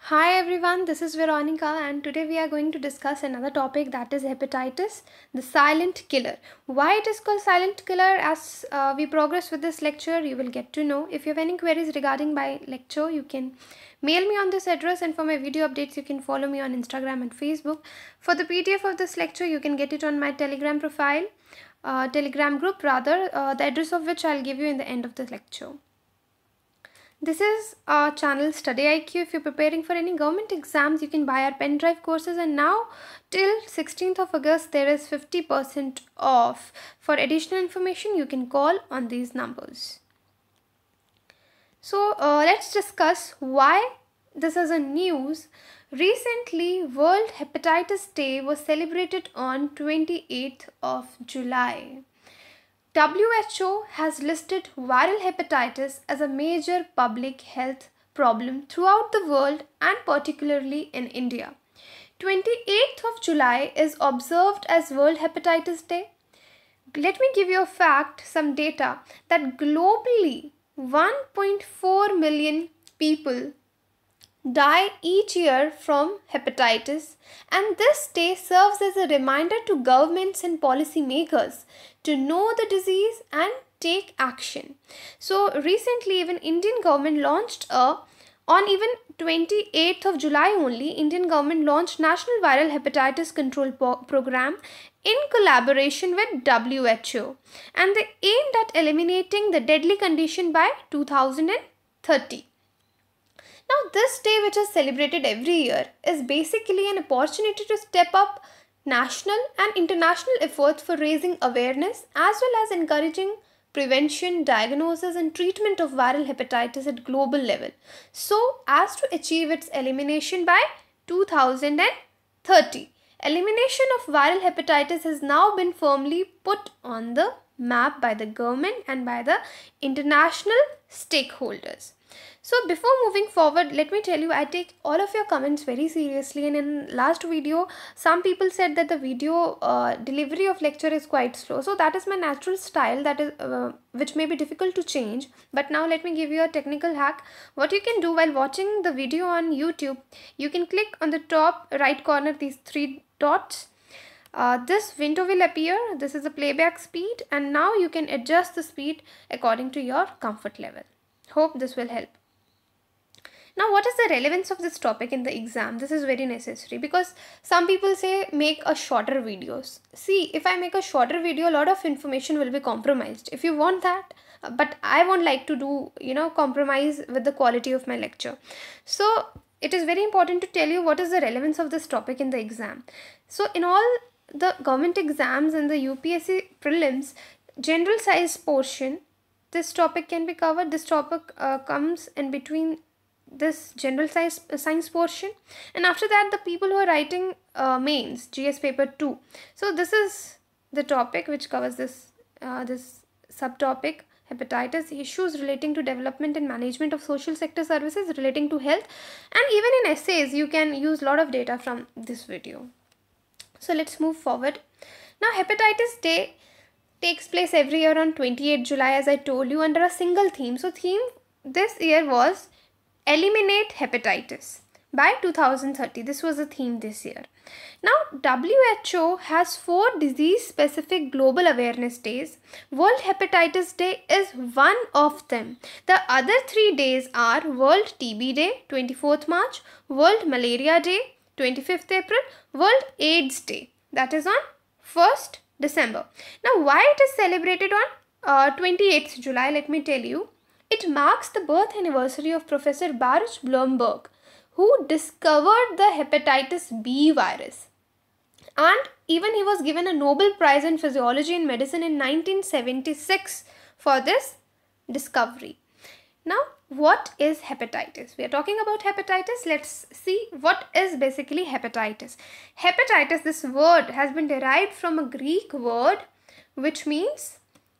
Hi everyone, this is Veronica and today we are going to discuss another topic, that is hepatitis, the silent killer. Why it is called silent killer? As we progress with this lecture, you will get to know. If you have any queries regarding my lecture, you can mail me on this address, and for my video updates, you can follow me on Instagram and Facebook. For the PDF of this lecture, you can get it on my Telegram profile, Telegram group rather, the address of which I'll give you in the end of the lecture. This is our channel StudyIQ. If you're preparing for any government exams, you can buy our pen drive courses, and now till 16th of August there is 50% off. For additional information, you can call on these numbers. So let's discuss why this is a news. Recently, World Hepatitis Day was celebrated on 28th of July. WHO has listed viral hepatitis as a major public health problem throughout the world and particularly in India. 28th of July is observed as World Hepatitis Day. Let me give you a fact, some data, that globally 1.4 million people die each year from hepatitis, and this day serves as a reminder to governments and policymakers to know the disease and take action. So recently, even Indian government launched on even 28th of July only, Indian government launched National Viral Hepatitis Control Program in collaboration with WHO, and they aimed at eliminating the deadly condition by 2030. Now, this day, which is celebrated every year, is basically an opportunity to step up national and international efforts for raising awareness as well as encouraging prevention, diagnosis and treatment of viral hepatitis at global level, so as to achieve its elimination by 2030. Elimination of viral hepatitis has now been firmly put on the map by the government and by the international stakeholders. So before moving forward, let me tell you, I take all of your comments very seriously, and in last video some people said that the video delivery of lecture is quite slow. So that is my natural style, that is which may be difficult to change. But now let me give you a technical hack. What you can do while watching the video on YouTube, you can click on the top right corner these three dots. This window will appear. This is the playback speed, and now you can adjust the speed according to your comfort level. Hope this will help. Now, what is the relevance of this topic in the exam? This is very necessary because some people say make a shorter videos. See, if I make a shorter video, a lot of information will be compromised. If you want that, but I won't like to do, compromise with the quality of my lecture. So, it is very important to tell you what is the relevance of this topic in the exam. So, in all the government exams and the UPSC prelims, general science portion, this topic can be covered. This topic comes in between this general science portion, and after that the people who are writing mains, GS paper 2. So this is the topic which covers this subtopic, hepatitis, issues relating to development and management of social sector services relating to health, and even in essays you can use a lot of data from this video. So let's move forward. Now, Hepatitis Day takes place every year on 28th July, as I told you, under a single theme. So theme this year was Eliminate Hepatitis by 2030. This was the theme this year. Now, WHO has 4 disease-specific global awareness days. World Hepatitis Day is one of them. The other 3 days are World TB Day, 24th March, World Malaria Day, 25th April, World AIDS Day, that is on 1st December. Now, why it is celebrated on 28th July, let me tell you. It marks the birth anniversary of Professor Baruch Blumberg, who discovered the hepatitis B virus. And even he was given a Nobel Prize in Physiology and Medicine in 1976 for this discovery. Now, what is hepatitis? We are talking about hepatitis. Let's see what is basically hepatitis. Hepatitis, this word has been derived from a Greek word which means,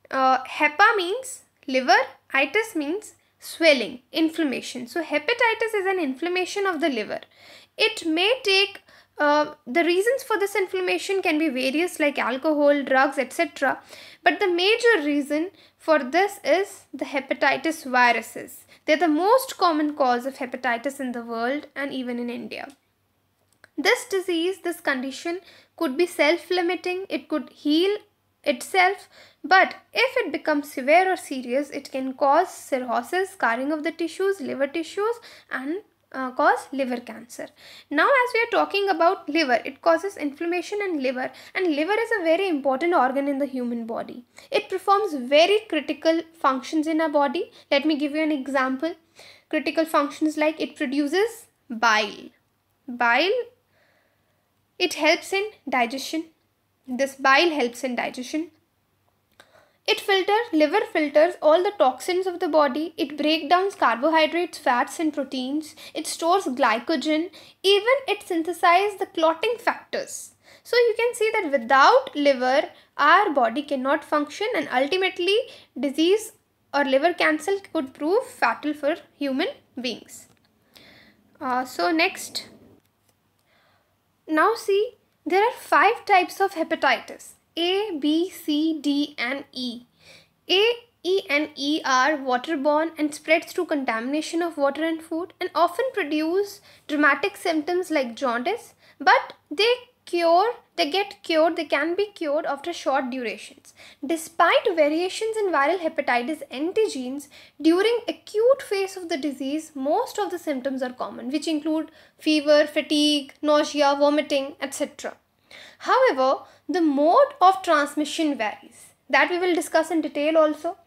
hepa means liver, itis means swelling, inflammation. So hepatitis is an inflammation of the liver. It may take, the reasons for this inflammation can be various, like alcohol, drugs, etc. But the major reason for this is the hepatitis viruses. They're the most common cause of hepatitis in the world and even in India. This disease, this condition could be self-limiting, it could heal itself, but if it becomes severe or serious, it can cause cirrhosis, scarring of the tissues, liver tissues, and cause liver cancer. Now as we are talking about liver, it causes inflammation in liver, and liver is a very important organ in the human body. It performs very critical functions in our body. Let me give you an example. Critical functions like it produces bile. Bile, it helps in digestion. This bile helps in digestion. Liver filters all the toxins of the body. It breaks down carbohydrates, fats and proteins. It stores glycogen. Even it synthesizes the clotting factors. So you can see that without liver, our body cannot function, and ultimately disease or liver cancer could prove fatal for human beings. So next, now see, there are 5 types of hepatitis: A, B, C, D and E. A, E and E are waterborne and spreads through contamination of water and food, and often produce dramatic symptoms like jaundice, but they can be cured after short durations. Despite variations in viral hepatitis antigens, during acute phase of the disease, most of the symptoms are common, which include fever, fatigue, nausea, vomiting, etc. However, the mode of transmission varies. That we will discuss in detail also.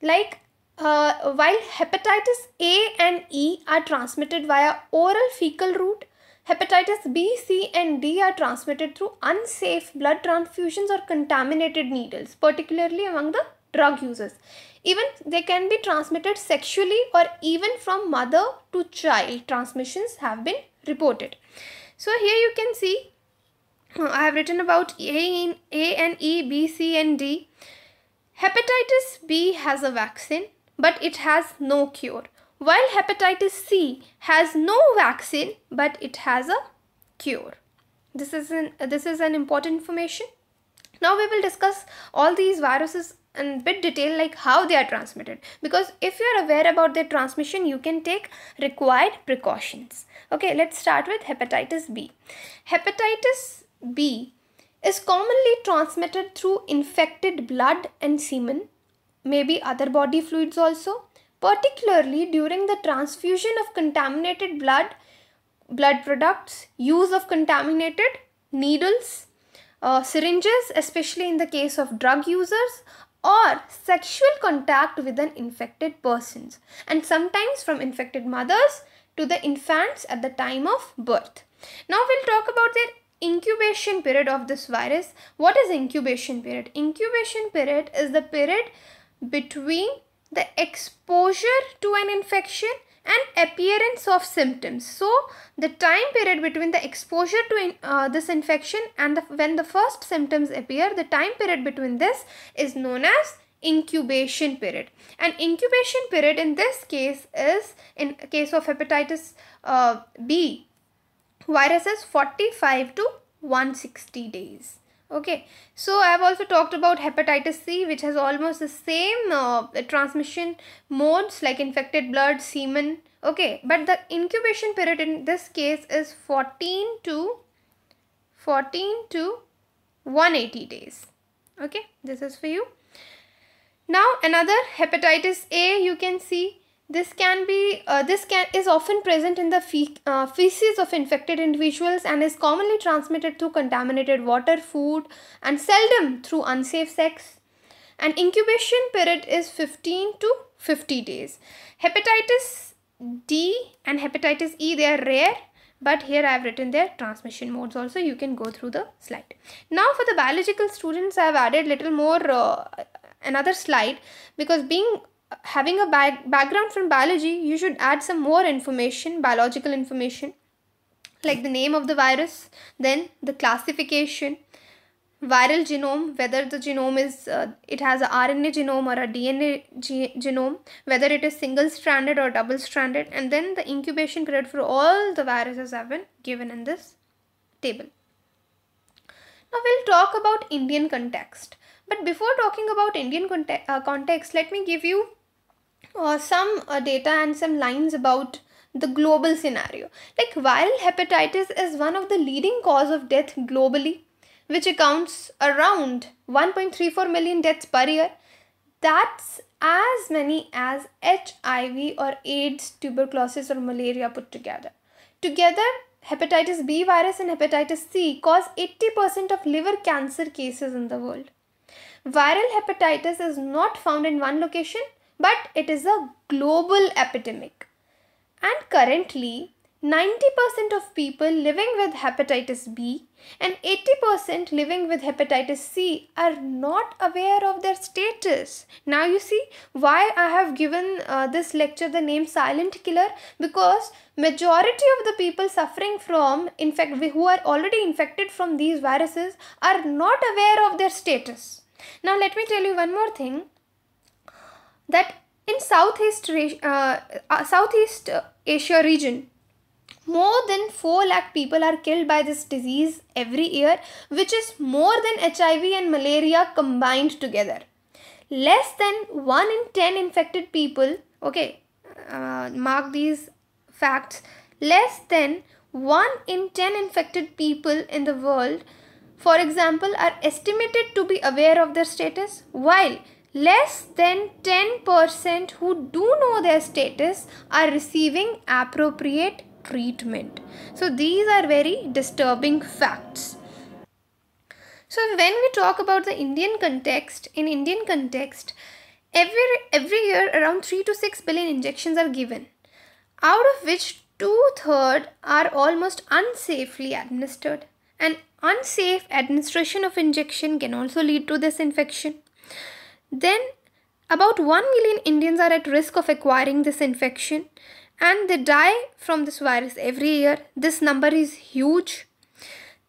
Like while hepatitis A and E are transmitted via oral fecal route, hepatitis B, C and D are transmitted through unsafe blood transfusions or contaminated needles, particularly among the drug users. Even they can be transmitted sexually or even from mother to child. Transmissions have been reported. So here you can see I have written about A and E, B, C and D. Hepatitis B has a vaccine, but it has no cure, while hepatitis C has no vaccine, but it has a cure. This is an important information. Now we will discuss all these viruses in bit detail, like how they are transmitted, because if you are aware about their transmission, you can take required precautions. Okay, let's start with hepatitis B. Hepatitis B is commonly transmitted through infected blood and semen, maybe other body fluids also, particularly during the transfusion of contaminated blood products, use of contaminated needles, syringes, especially in the case of drug users, or sexual contact with an infected persons, and sometimes from infected mothers to the infants at the time of birth. Now we'll talk about their incubation period of this virus. What is incubation period? Incubation period is the period between the exposure to an infection and appearance of symptoms. So the time period between the exposure to this infection and when the first symptoms appear, the time period between this is known as incubation period. And incubation period in this case is, in case of hepatitis B virus, is 45 to 160 days. Okay, so I have also talked about hepatitis C, which has almost the same transmission modes like infected blood, semen. Okay, but the incubation period in this case is 14 to 180 days. Okay, this is for you. Now another hepatitis A, you can see this is often present in the feces of infected individuals and is commonly transmitted through contaminated water, food, and seldom through unsafe sex. And incubation period is 15 to 50 days. Hepatitis D and hepatitis E, they are rare, but here I have written their transmission modes also. You can go through the slide. Now for the biological students, I have added little more another slide, because having a background from biology, you should add some more information, biological information, like the name of the virus, then the classification, viral genome, whether the genome is it has a RNA genome or a DNA genome, whether it is single-stranded or double-stranded, and then the incubation period for all the viruses have been given in this table. Now we'll talk about Indian context. But before talking about Indian context, let me give you some data and some lines about the global scenario. Like viral hepatitis is one of the leading cause of death globally, which accounts around 1.34 million deaths per year. That's as many as HIV or AIDS, tuberculosis or malaria put together. Together, hepatitis B virus and hepatitis C cause 80% of liver cancer cases in the world. Viral hepatitis is not found in one location, but it is a global epidemic. And currently, 90% of people living with hepatitis B and 80% living with hepatitis C are not aware of their status. Now you see why I have given this lecture the name silent killer, because majority of the people suffering from who are already infected from these viruses are not aware of their status. Now let me tell you one more thing, that in Southeast Asia region, more than 4 lakh people are killed by this disease every year, which is more than HIV and malaria combined together. Less than 1 in 10 infected people, okay, mark these facts, less than 1 in 10 infected people in the world, for example, are estimated to be aware of their status, while less than 10% who do know their status are receiving appropriate treatment. So these are very disturbing facts. So when we talk about the Indian context, in Indian context, every year around 3 to 6 billion injections are given, out of which 2/3 are almost unsafely administered. And unsafe administration of injection can also lead to this infection. Then about 1 million Indians are at risk of acquiring this infection, and they die from this virus every year. This number is huge.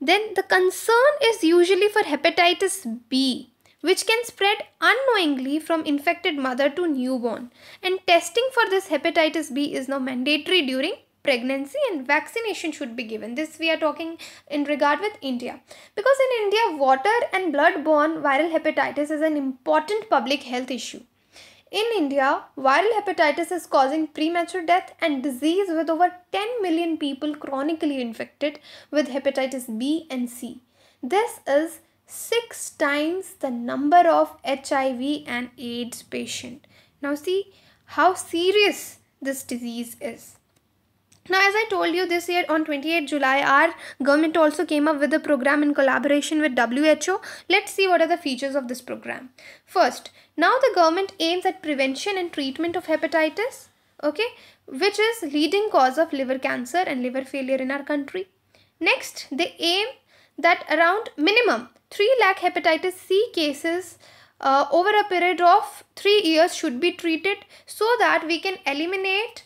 Then the concern is usually for hepatitis B, which can spread unknowingly from infected mother to newborn. And testing for this hepatitis B is now mandatory during pregnancy, and vaccination should be given. This we are talking in regard with India, because in India water and blood-borne viral hepatitis is an important public health issue. In India, viral hepatitis is causing premature death and disease, with over 10 million people chronically infected with hepatitis B and C. This is 6 times the number of HIV and AIDS patients. Now see how serious this disease is. Now, as I told you, this year on 28 July, our government also came up with a program in collaboration with WHO. Let's see what are the features of this program. First, now the government aims at prevention and treatment of hepatitis, okay, which is leading cause of liver cancer and liver failure in our country. Next, they aim that around minimum 3 lakh hepatitis C cases over a period of 3 years should be treated, so that we can eliminate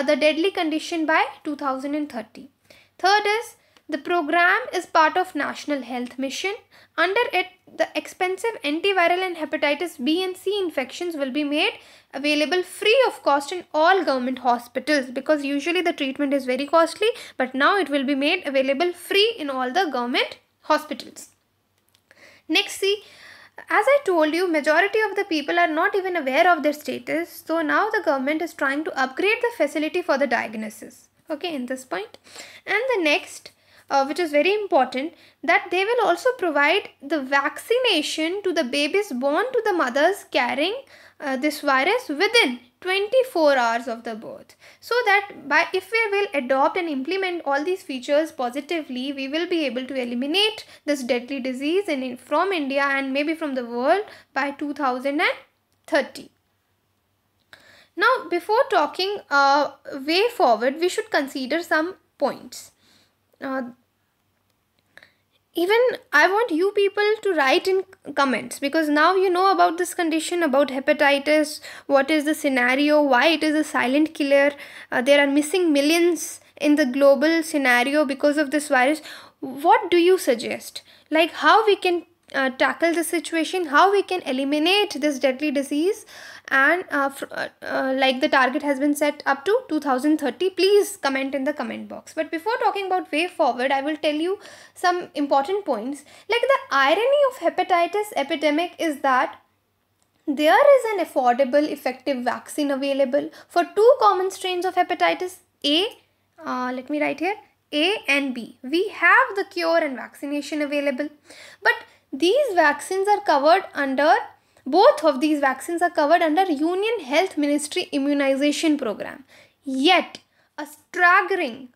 the deadly condition by 2030. Third is, the program is part of National Health Mission. Under it, the expensive antiviral and hepatitis B and C infections will be made available free of cost in all government hospitals, because usually the treatment is very costly, but now it will be made available free in all the government hospitals. Next, see, as I told you, majority of the people are not even aware of their status. So now the government is trying to upgrade the facility for the diagnosis. Okay, in this point. And the next, which is very important, that they will also provide the vaccination to the babies born to the mothers carrying this virus within 24 hours of the birth, so that if we will adopt and implement all these features positively, we will be able to eliminate this deadly disease from India and maybe from the world by 2030. Now, before talking way forward, we should consider some points. Even I want you people to write in comments, because now you know about this condition, about hepatitis, what is the scenario, why it is a silent killer. There are missing millions in the global scenario because of this virus. What do you suggest? Like how we can tackle the situation, how we can eliminate this deadly disease, and like the target has been set up to 2030. Please comment in the comment box. But before talking about way forward, I will tell you some important points. Like, the irony of hepatitis epidemic is that there is an affordable, effective vaccine available for two common strains of hepatitis A. Let me write here, A and B. We have the cure and vaccination available, but these vaccines are covered under, both of these vaccines are covered under Union Health Ministry immunization program. Yet, a staggering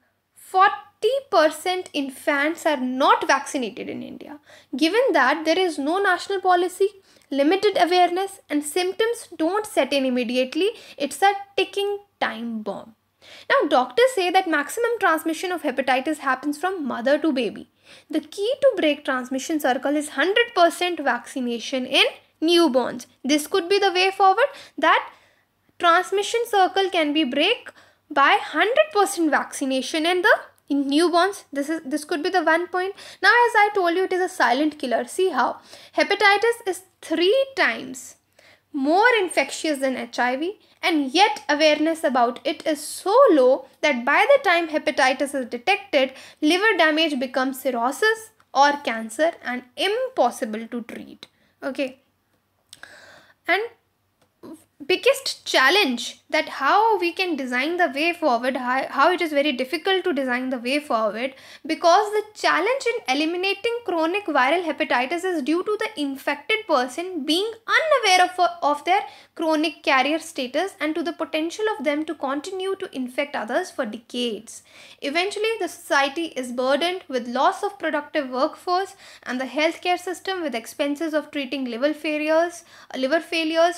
40% infants are not vaccinated in India. Given that there is no national policy, limited awareness, and symptoms don't set in immediately, it's a ticking time bomb. Now, doctors say that maximum transmission of hepatitis happens from mother to baby. The key to break transmission circle is 100% vaccination in newborns. This could be the way forward, that transmission circle can be break by 100% vaccination in newborns. This could be the one point. Now, as I told you, it is a silent killer. See how hepatitis is 3 times more infectious than HIV, and yet awareness about it is so low that by the time hepatitis is detected, liver damage becomes cirrhosis or cancer and impossible to treat. Okay. And biggest challenge, that how we can design the way forward, how it is very difficult to design the way forward, because the challenge in eliminating chronic viral hepatitis is due to the infected person being unaware of their chronic carrier status and to the potential of them to continue to infect others for decades. Eventually, the society is burdened with loss of productive workforce and the healthcare system with expenses of treating liver failures,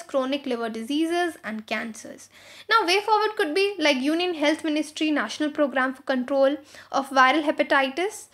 chronic liver diseases and cancers. Now, way forward could be like Union Health Ministry National Program for Control of Viral Hepatitis.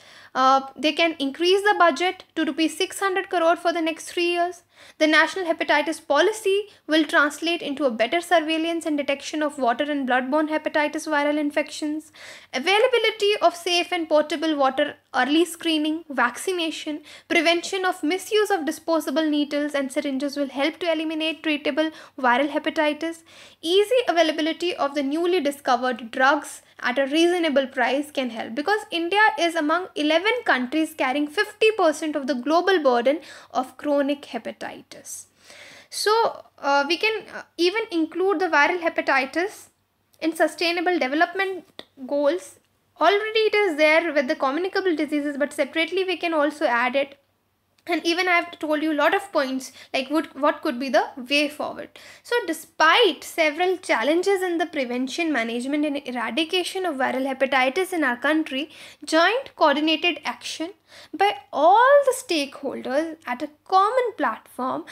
They can increase the budget to rupees 600 crore for the next 3 years. The National Hepatitis Policy will translate into a better surveillance and detection of water and bloodborne hepatitis viral infections. Availability of safe and portable water, early screening, vaccination, prevention of misuse of disposable needles and syringes will help to eliminate treatable viral hepatitis. Easy availability of the newly discovered drugs at a reasonable price can help, because India is among 11 countries carrying 50% of the global burden of chronic hepatitis. So, we can even include the viral hepatitis in sustainable development goals. Already it is there with the communicable diseases, but separately we can also add it. And even I have told you a lot of points like what could be the way forward. So despite several challenges in the prevention, management and eradication of viral hepatitis in our country, joint coordinated action by all the stakeholders at a common platform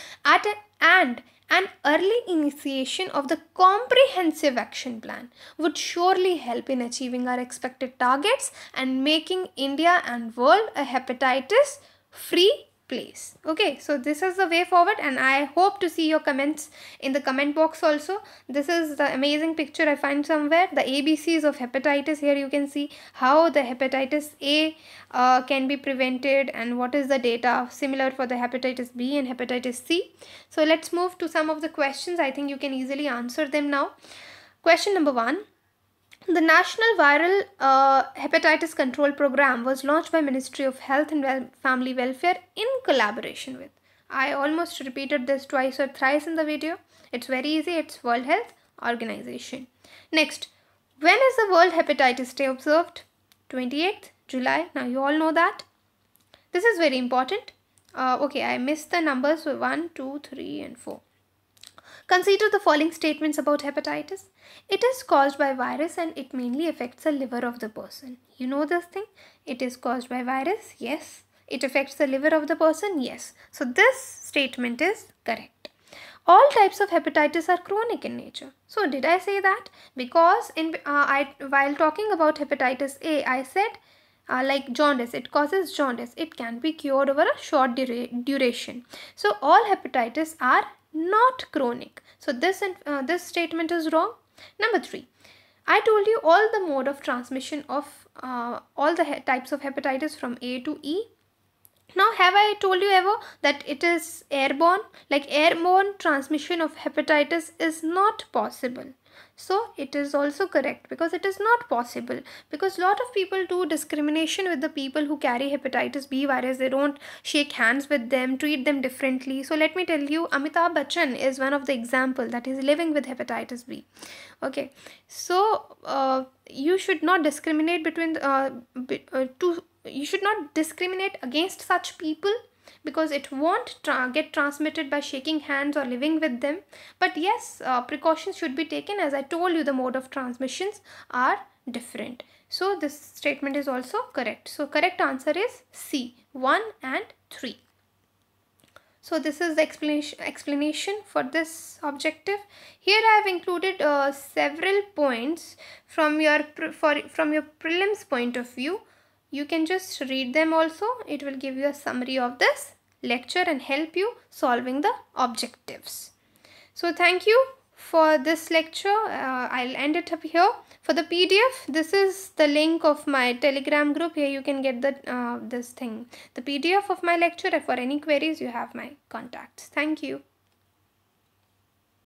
and an early initiation of the comprehensive action plan would surely help in achieving our expected targets and making India and world a hepatitis free place. Okay, so this is the way forward, and I hope to see your comments in the comment box also. This is the amazing picture I find somewhere, the ABCs of hepatitis. Here you can see how the hepatitis A can be prevented and what is the data similar for the hepatitis B and hepatitis C. So let's move to some of the questions. I think you can easily answer them now. Question number 1. The National Viral Hepatitis Control Program was launched by Ministry of Health and Family Welfare in collaboration with. I almost repeated this twice or thrice in the video. It's very easy. It's World Health Organization. Next, when is the World Hepatitis Day observed? 28th July. Now you all know that. This is very important. Okay, I missed the numbers. So 1, 2, 3 and 4. Consider the following statements about hepatitis. It is caused by virus and it mainly affects the liver of the person. You know this thing? It is caused by virus? Yes. It affects the liver of the person? Yes. So this statement is correct. All types of hepatitis are chronic in nature. So did I say that? Because while talking about hepatitis A, I said like jaundice, it causes jaundice. It can be cured over a short duration. So all hepatitis are not chronic. So this statement is wrong. Number 3, I told you all the mode of transmission of all the types of hepatitis from A to E. Now, have I told you ever that it is airborne? Like airborne transmission of hepatitis is not possible. So it is also correct, because it is not possible, because lot of people do discrimination with the people who carry hepatitis B virus. They don't shake hands with them, treat them differently. So let me tell you, Amitabh Bachchan is one of the example that is living with hepatitis B. Okay, so you should not discriminate between you should not discriminate against such people, because it won't get transmitted by shaking hands or living with them. But yes, precautions should be taken. As I told you, the mode of transmissions are different. So this statement is also correct. So correct answer is C, 1 and 3. So this is the explanation for this objective. Here I have included several points from your prelims point of view. You can just read them also. It will give you a summary of this lecture and help you solving the objectives. So thank you for this lecture. I'll end it up here. For the PDF, this is the link of my Telegram group. Here you can get the the PDF of my lecture. And for any queries, you have my contacts. Thank you.